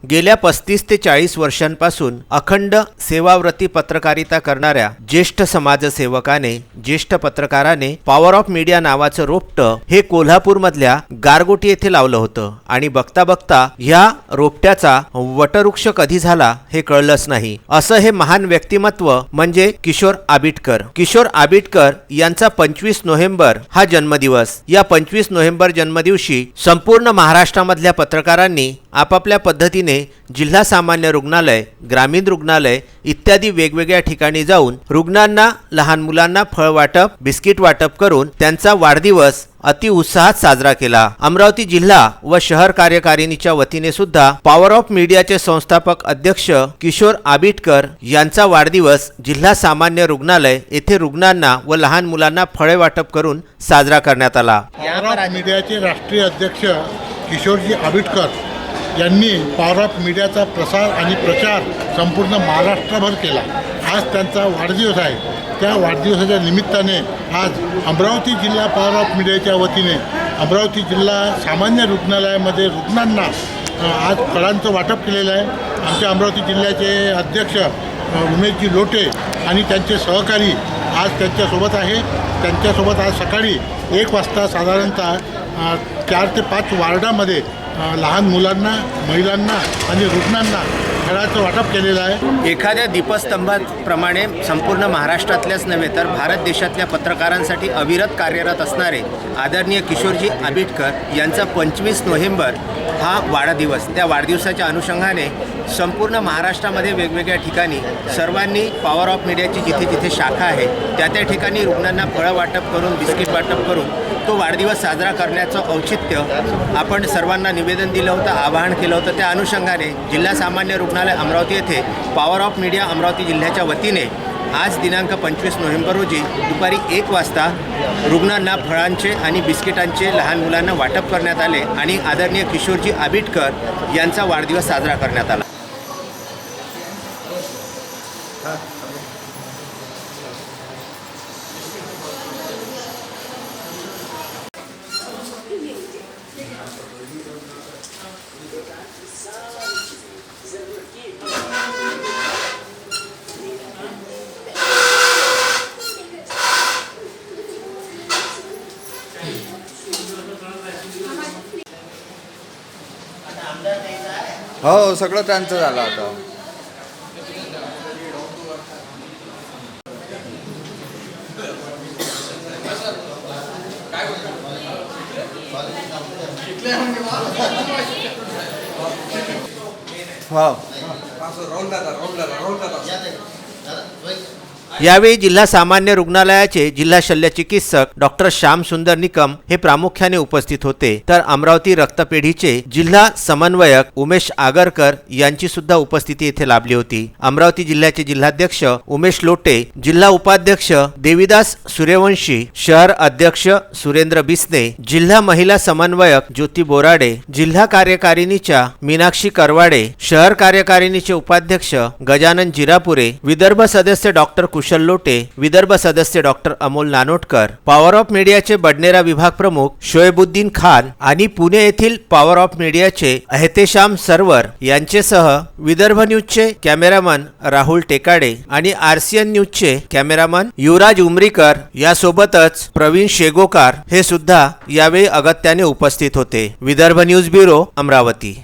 गेल्या 35 ते 40 वर्षांपासून अखंड सेवाव्रती पत्रकारिता करणाऱ्या ज्येष्ठ समाजसेवकाने, ज्येष्ठ पत्रकाराने पॉवर ऑफ मीडिया नावाचं रोपटं हे कोल्हापूरमधल्या गारगोटी येथे लावलं होतं आणि बघता बघता ह्या रोपट्याचा वटवृक्ष कधी झाला हे कळलंच नाही। असं हे महान व्यक्तिमत्व म्हणजे किशोर आबिटकर। किशोर आबिटकर यांचा 25 नोव्हेंबर हा जन्मदिवस। या 25 नोव्हेंबर जन्मदिवशी संपूर्ण महाराष्ट्रामधल्या पत्रकारांनी आपापल्या पद्धतीने जिल्हा सामान्य रुग्णालय, ग्रामीण रुग्णालय इत्यादी वेगवेगळ्या ठिकाणी जाऊन रुग्णांना, लहान मुलांना फळ वाटप, बिस्किट वाटप करून त्यांचा वाढदिवस अति उत्साहात साजरा केला। अमरावती जिल्हा व शहर कार्यकारिणीच्या वतीने सुद्धा पॉवर ऑफ मीडियाचे संस्थापक अध्यक्ष किशोर आबिटकर यांचा वाढदिवस जिल्हा सामान्य रुग्णालय येथे रुग्णांना व लहान मुलांना फळे वाटप करून साजरा करण्यात आला। पॉवर ऑफ मीडियाचे राष्ट्रीय अध्यक्ष किशोरजी आबिटकर यांनी पॉवर ऑफ मीडियाचा प्रसार आणि प्रचार संपूर्ण महाराष्ट्रभर केला। आज त्यांचा वाढदिवस आहे। त्या वाढदिवसाच्या निमित्ताने आज अमरावती जिल्हा पॉवर ऑफ मीडियाच्या वतीने अमरावती जिल्हा सामान्य रुग्णालयामध्ये रुग्णांना आज फळांचं वाटप केलेलं आहे। आमच्या अमरावती जिल्ह्याचे अध्यक्ष उमेशजी लोटे आणि त्यांचे सहकारी आज त्यांच्यासोबत आहे। त्यांच्यासोबत आज सकाळी 1 वाजता साधारणतः 4 ते 5 वार्डामध्ये लहान मुलांना, महिलांना आणि रुग्णांना फळाचं वाटप केलेलं आहे। एखाद्या दीपस्तंभाप्रमाणे संपूर्ण महाराष्ट्रातल्याच नव्हे तर भारत देशातल्या पत्रकारांसाठी अविरत कार्यरत असणारे आदरणीय किशोरजी आबिटकर यांचा 25 नोव्हेंबर हा वाढदिवस। त्या वाढदिवसाच्या अनुषंगाने संपूर्ण महाराष्ट्रामध्ये वेगवेगळ्या ठिकाणी सर्वांनी पॉवर ऑफ मीडियाची जिथे जिथे शाखा आहे त्या त्या ठिकाणी रुग्णांना फळं वाटप करून, बिस्किट वाटप करून तो वाढदिवस साजरा करण्याचं औचित्य आपण सर्वांना निवेदन दिलं होतं, आवाहन केलं होतं। त्या अनुषंगाने जिल्हा सामान्य रुग्णालय अमरावती येथे पॉवर ऑफ मीडिया अमरावती जिल्ह्याच्या वतीने आज दिनांक 25 नोव्हेंबर रोजी दुपारी 1 वाजता रुग्णांना फळांचे आणि बिस्किटांचे लहान मुलांना वाटप करण्यात आले आणि आदरणीय किशोरजी आबिटकर यांचा वाढदिवस साजरा करण्यात आला। हो, सगळं त्यांचं झालं आता। हो, यावेळी जिल्हा सामान्य रुग्णालयाचे जिल्हा शल्य चिकित्सक डॉक्टर श्याम सुंदर निकम हे प्रामुख्याने उपस्थित होते, तर अमरावती रक्तपेढीचे जिल्हा समन्वयक उमेश आगरकर यांची सुद्धा उपस्थिती येथे लाभली होती। अमरावती जिल्ह्याचे जिल्हाध्यक्ष उमेश लोटे, जिल्हा उपाध्यक्ष देविदास सूर्यवंशी, शहर अध्यक्ष सुरेंद्र बिसने, जिल्हा महिला समन्वयक ज्योती बोराडे, जिल्हा कार्यकारिणीच्या मीनाक्षी करवाडे, शहर कार्यकारिणीचे उपाध्यक्ष गजानन जिरापुरे, विदर्भ सदस्य डॉक्टर कुशल लोटे, विदर्भ सदस्य डॉक्टर अमोल नानोटकर, पॉवर ऑफ मीडियाचे बडनेरा विभाग प्रमुख शोएबुद्दीन खान आणि पुणे येथील पॉवर ऑफ मीडियाचे एहतेशाम सरवर यांचेसह विदर्भ न्यूजचे कॅमेरामन राहुल टेकाडे आणि आरसीएन न्यूजचे कॅमेरामन युवराज उमरीकर यासोबतच प्रवीण शेगोकार हे सुद्धा यावेळी अगत्याने उपस्थित होते। Vidarbha news bureau, Amravati.